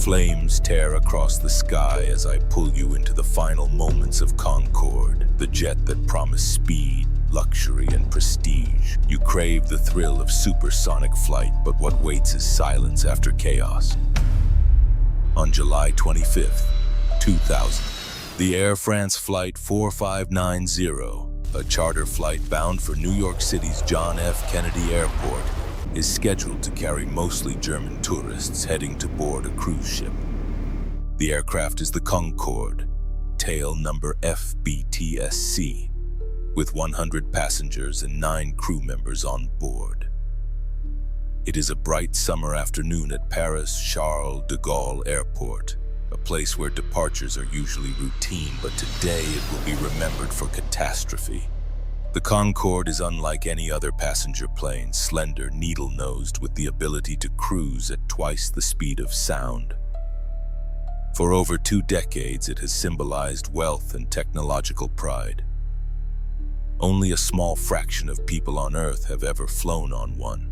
Flames tear across the sky as I pull you into the final moments of Concorde, the jet that promised speed, luxury, and prestige. You crave the thrill of supersonic flight, but what waits is silence after chaos. On July 25th, 2000, the Air France Flight 4590, a charter flight bound for New York City's John F. Kennedy Airport, is scheduled to carry mostly German tourists heading to board a cruise ship. The aircraft is the Concorde, tail number FBTSC, with 100 passengers and 9 crew members on board. It is a bright summer afternoon at Paris Charles de Gaulle Airport, a place where departures are usually routine, but today it will be remembered for catastrophe. The Concorde is unlike any other passenger plane, slender, needle-nosed, with the ability to cruise at twice the speed of sound. For over 2 decades, it has symbolized wealth and technological pride. Only a small fraction of people on Earth have ever flown on one.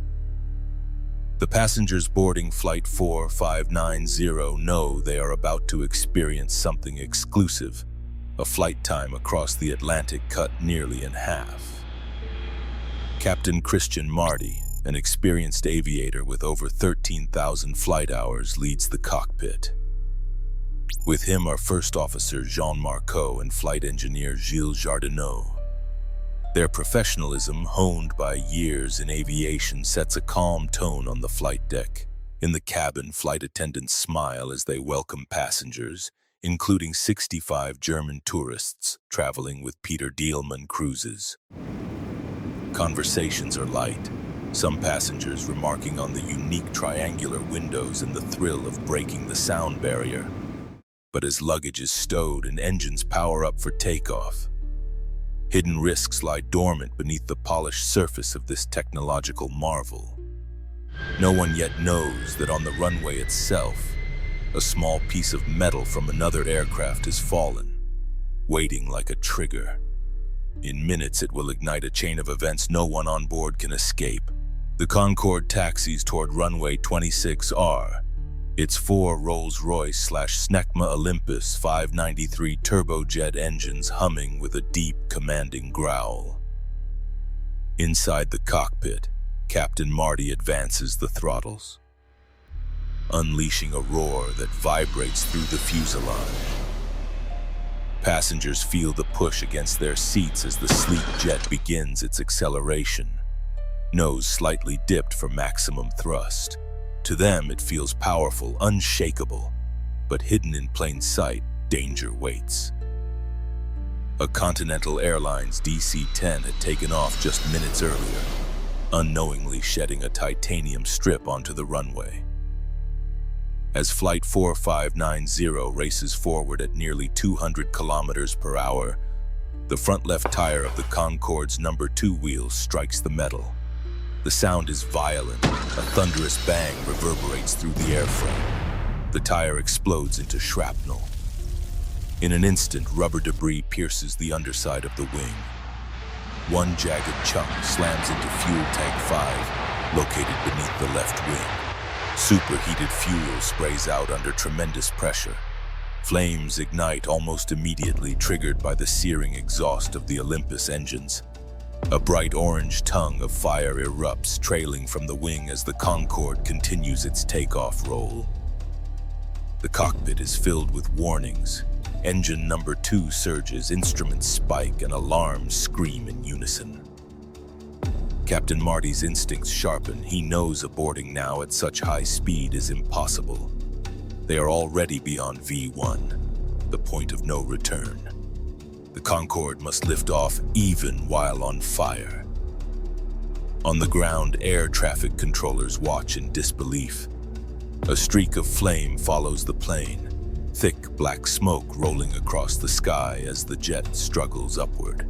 The passengers boarding Flight 4590 know they are about to experience something exclusive, a flight time across the Atlantic cut nearly in half. Captain Christian Marty, an experienced aviator with over 13,000 flight hours, leads the cockpit. With him are First Officer Jean Marceau and Flight Engineer Gilles Jardinot. Their professionalism, honed by years in aviation, sets a calm tone on the flight deck. In the cabin, flight attendants smile as they welcome passengers, including 65 German tourists traveling with Peter Dielman Cruises. Conversations are light, some passengers remarking on the unique triangular windows and the thrill of breaking the sound barrier. But as luggage is stowed and engines power up for takeoff, hidden risks lie dormant beneath the polished surface of this technological marvel. No one yet knows that on the runway itself, a small piece of metal from another aircraft has fallen, waiting like a trigger. In minutes, it will ignite a chain of events no one on board can escape. The Concorde taxis toward runway 26R, its 4 Rolls-Royce/Snecma Olympus 593 turbojet engines humming with a deep, commanding growl. Inside the cockpit, Captain Marty advances the throttles, unleashing a roar that vibrates through the fuselage. Passengers feel the push against their seats as the sleek jet begins its acceleration, nose slightly dipped for maximum thrust. To them, it feels powerful, unshakable, but hidden in plain sight, danger waits. A Continental Airlines DC-10 had taken off just minutes earlier, unknowingly shedding a titanium strip onto the runway. As Flight 4590 races forward at nearly 200 kilometers per hour, the front left tire of the Concorde's number 2 wheel strikes the metal. The sound is violent. A thunderous bang reverberates through the airframe. The tire explodes into shrapnel. In an instant, rubber debris pierces the underside of the wing. One jagged chunk slams into fuel tank 5, located beneath the left wing. Superheated fuel sprays out under tremendous pressure. Flames ignite almost immediately, triggered by the searing exhaust of the Olympus engines. A bright orange tongue of fire erupts, trailing from the wing as the Concorde continues its takeoff roll. The cockpit is filled with warnings. Engine number 2 surges, instruments spike, and alarms scream in unison. Captain Marty's instincts sharpen. He knows aborting now at such high speed is impossible. They are already beyond V1, the point of no return. The Concorde must lift off even while on fire. On the ground, air traffic controllers watch in disbelief. A streak of flame follows the plane, thick black smoke rolling across the sky as the jet struggles upward.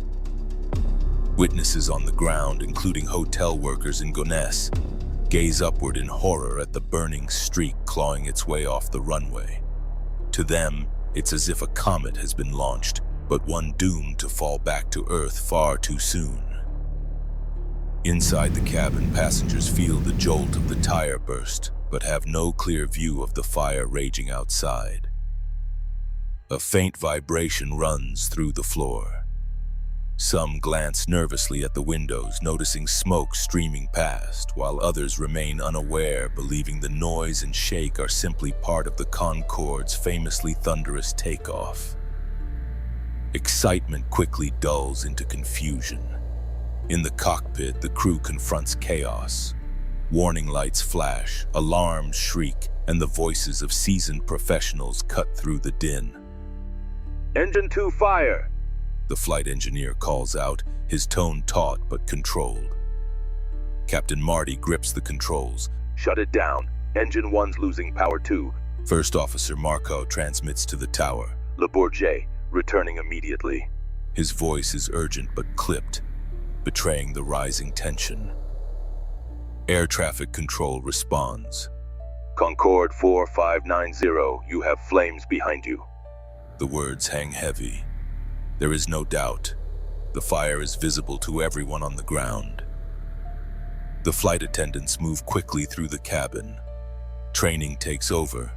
Witnesses on the ground, including hotel workers in Gonesse, gaze upward in horror at the burning streak clawing its way off the runway. To them, it's as if a comet has been launched, but one doomed to fall back to Earth far too soon. Inside the cabin, passengers feel the jolt of the tire burst, but have no clear view of the fire raging outside. A faint vibration runs through the floor. Some glance nervously at the windows, noticing smoke streaming past, while others remain unaware, believing the noise and shake are simply part of the Concorde's famously thunderous takeoff. Excitement quickly dulls into confusion. In the cockpit, the crew confronts chaos. Warning lights flash, alarms shriek, and the voices of seasoned professionals cut through the din. "Engine 2 fire!" The flight engineer calls out, his tone taut but controlled. Captain Marty grips the controls. "Shut it down. Engine 1's losing power too." First Officer Marco transmits to the tower. "Le Bourget, returning immediately." His voice is urgent but clipped, betraying the rising tension. Air traffic control responds. "Concorde 4590, you have flames behind you." The words hang heavy. There is no doubt. The fire is visible to everyone on the ground. The flight attendants move quickly through the cabin. Training takes over.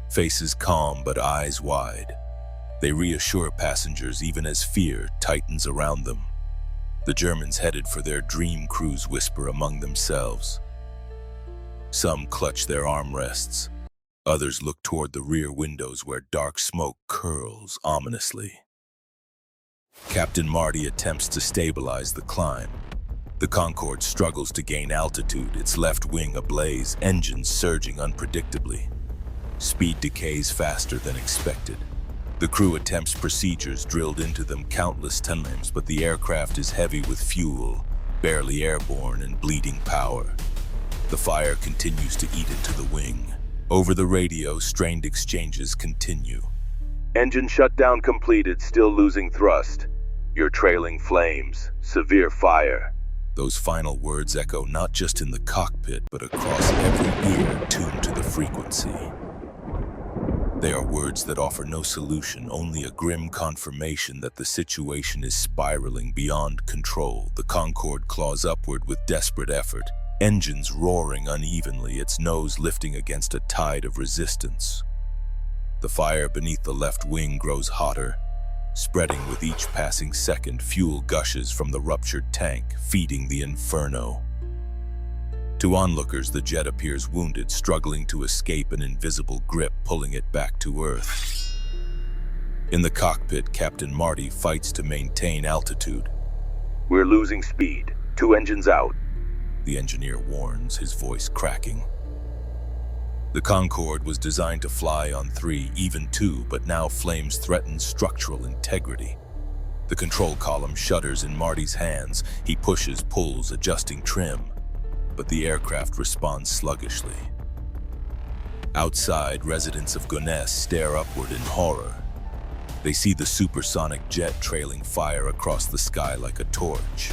Faces calm but eyes wide. They reassure passengers even as fear tightens around them. The Germans headed for their dream cruise whisper among themselves. Some clutch their armrests. Others look toward the rear windows where dark smoke curls ominously. Captain Marty attempts to stabilize the climb. The Concorde struggles to gain altitude, its left wing ablaze, engines surging unpredictably. Speed decays faster than expected. The crew attempts procedures drilled into them countless times, but the aircraft is heavy with fuel, barely airborne and bleeding power. The fire continues to eat into the wing. Over the radio, strained exchanges continue. "Engine shutdown completed, still losing thrust. You're trailing flames. Severe fire." Those final words echo not just in the cockpit, but across every ear tuned to the frequency. They are words that offer no solution, only a grim confirmation that the situation is spiraling beyond control. The Concorde claws upward with desperate effort, engines roaring unevenly, its nose lifting against a tide of resistance. The fire beneath the left wing grows hotter, spreading with each passing second. Fuel gushes from the ruptured tank, feeding the inferno. To onlookers, the jet appears wounded, struggling to escape an invisible grip pulling it back to Earth. In the cockpit, Captain Marty fights to maintain altitude. "We're losing speed. 2 engines out." The engineer warns, his voice cracking. The Concorde was designed to fly on 3, even 2, but now flames threaten structural integrity. The control column shudders in Marty's hands. He pushes, pulls, adjusting trim, but the aircraft responds sluggishly. Outside, residents of Gonesse stare upward in horror. They see the supersonic jet trailing fire across the sky like a torch.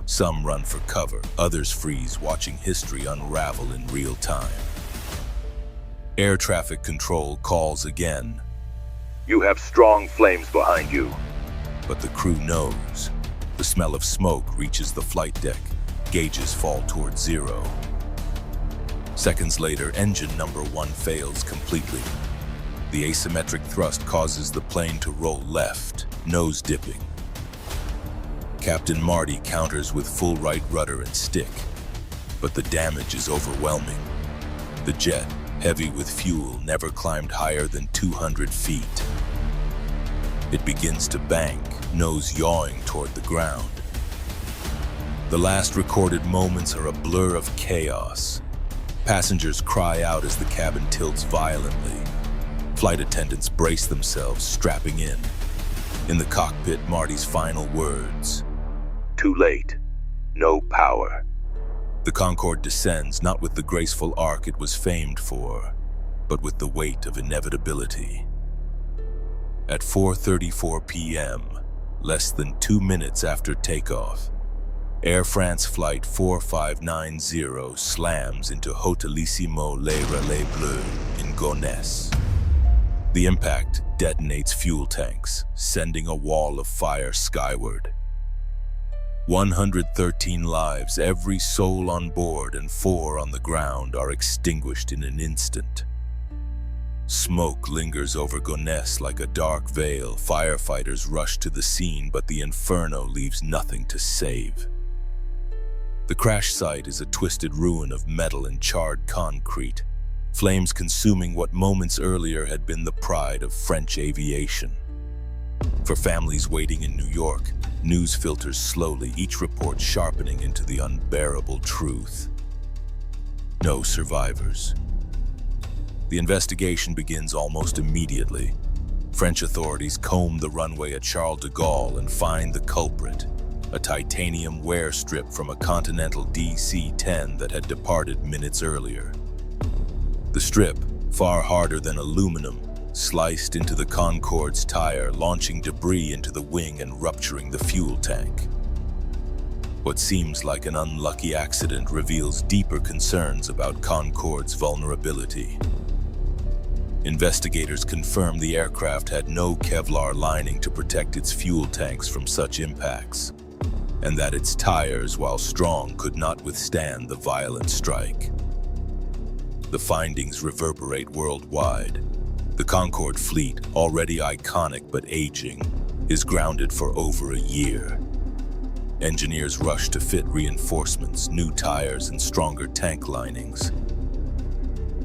Some run for cover, others freeze, watching history unravel in real time. Air traffic control calls again. "You have strong flames behind you." But the crew knows. The smell of smoke reaches the flight deck. Gauges fall toward 0. Seconds later, engine number 1 fails completely. The asymmetric thrust causes the plane to roll left, nose dipping. Captain Marty counters with full right rudder and stick, but the damage is overwhelming. The jet, heavy with fuel, never climbed higher than 200 feet. It begins to bank, nose yawing toward the ground. The last recorded moments are a blur of chaos. Passengers cry out as the cabin tilts violently. Flight attendants brace themselves, strapping in. In the cockpit, Marty's final words. "Too late. No power." The Concorde descends, not with the graceful arc it was famed for, but with the weight of inevitability. At 4:34 p.m., less than 2 minutes after takeoff, Air France Flight 4590 slams into Hotelissimo Les Relais Bleus in Gonesse. The impact detonates fuel tanks, sending a wall of fire skyward. 113 lives, every soul on board and 4 on the ground, are extinguished in an instant. Smoke lingers over Gonesse like a dark veil. Firefighters rush to the scene, but the inferno leaves nothing to save. The crash site is a twisted ruin of metal and charred concrete, flames consuming what moments earlier had been the pride of French aviation. For families waiting in New York, news filters slowly, each report sharpening into the unbearable truth. No survivors. The investigation begins almost immediately. French authorities comb the runway at Charles de Gaulle and find the culprit, a titanium wear strip from a Continental DC-10 that had departed minutes earlier. The strip, far harder than aluminum, sliced into the Concorde's tire, launching debris into the wing and rupturing the fuel tank. What seems like an unlucky accident reveals deeper concerns about Concorde's vulnerability. Investigators confirm the aircraft had no Kevlar lining to protect its fuel tanks from such impacts, and that its tires, while strong, could not withstand the violent strike. The findings reverberate worldwide. The Concorde fleet, already iconic but aging, is grounded for over a year. Engineers rush to fit reinforcements, new tires, and stronger tank linings.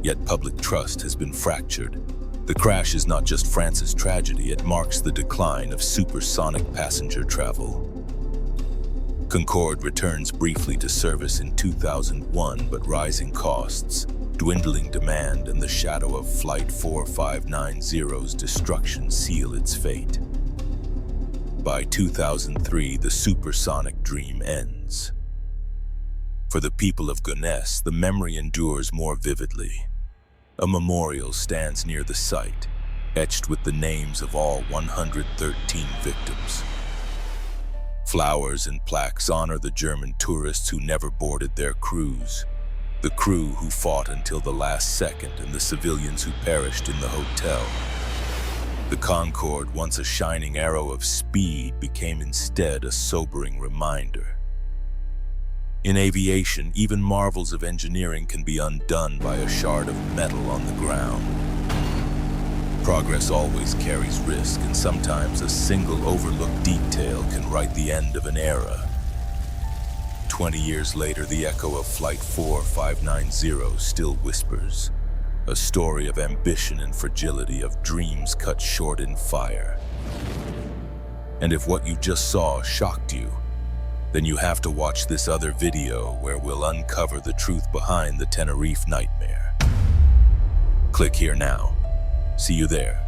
Yet public trust has been fractured. The crash is not just France's tragedy, it marks the decline of supersonic passenger travel. Concorde returns briefly to service in 2001, but rising costs, dwindling demand, and the shadow of Flight 4590's destruction seal its fate. By 2003, the supersonic dream ends. For the people of Gonesse, the memory endures more vividly. A memorial stands near the site, etched with the names of all 113 victims. Flowers and plaques honor the German tourists who never boarded their cruise, the crew who fought until the last second, and the civilians who perished in the hotel. The Concorde, once a shining arrow of speed, became instead a sobering reminder. In aviation, even marvels of engineering can be undone by a shard of metal on the ground. Progress always carries risk, and sometimes a single overlooked detail can write the end of an era. 20 years later, the echo of Flight 4590 still whispers, a story of ambition and fragility, of dreams cut short in fire. And if what you just saw shocked you, then you have to watch this other video where we'll uncover the truth behind the Tenerife nightmare. Click here now. See you there.